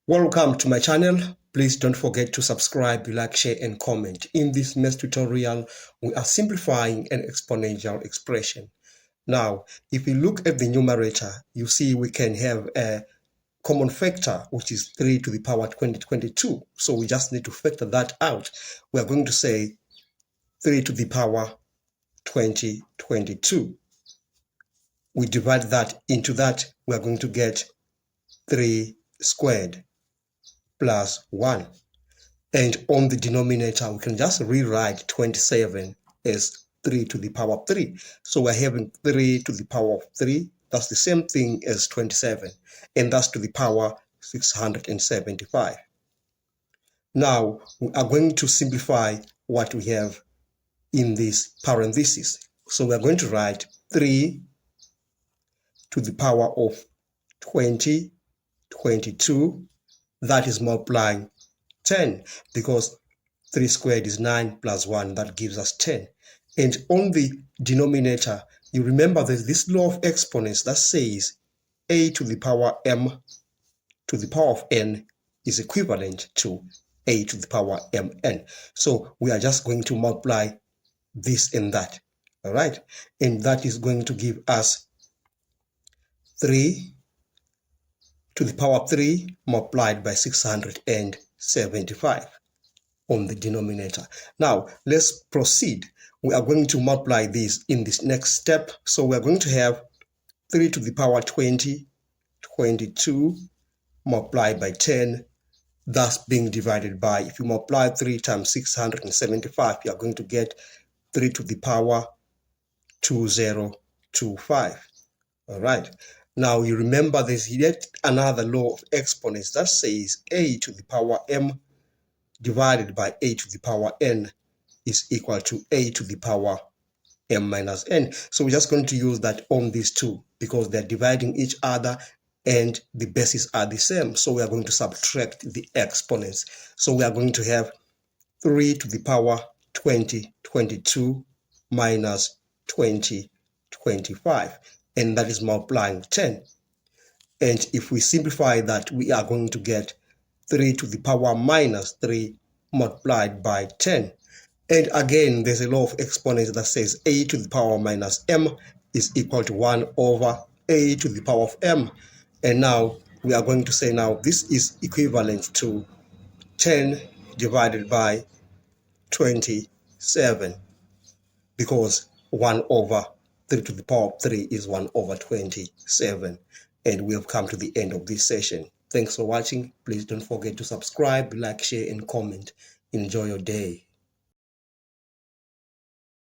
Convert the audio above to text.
Welcome to my channel. Please don't forget to subscribe, like, share, and comment. In this next tutorial, we are simplifying an exponential expression. Now, if we look at the numerator, you see we can have a common factor, which is 3 to the power 2022. So we just need to factor that out. We are going to say 3 to the power 2022. We divide that into that, we are going to get 3 squared plus 1. And on the denominator, we can just rewrite 27 as 3 to the power of 3. So we're having 3 to the power of 3. That's the same thing as 27. And that's to the power 675. Now, we are going to simplify what we have in this parenthesis. So we're going to write 3 to the power of 22. That is multiplying 10, because 3 squared is 9 plus 1, that gives us 10. And on the denominator, you remember there's this law of exponents that says a to the power m to the power of n is equivalent to a to the power mn. So we are just going to multiply this and that, all right? And that is going to give us 3 to the power of 3 multiplied by 675 on the denominator. Now, let's proceed. We are going to multiply this in this next step. So we are going to have 3 to the power 22 multiplied by 10, thus being divided by, if you multiply 3 times 675, you are going to get 3 to the power 2025. All right. Now, you remember there's yet another law of exponents that says a to the power m divided by a to the power n is equal to a to the power m minus n. So we're just going to use that on these two because they're dividing each other and the bases are the same. So we are going to subtract the exponents. So we are going to have 3 to the power 2022 minus 2025. And that is multiplying 10. And if we simplify that, we are going to get 3 to the power minus 3 multiplied by 10. And again, there's a law of exponents that says a to the power minus m is equal to 1 over a to the power of m. And now we are going to say now this is equivalent to 10 divided by 27, because 1 over 3 to the power of 3 is 1 over 27. And we have come to the end of this session. Thanks for watching. Please don't forget to subscribe, like, share, and comment. Enjoy your day.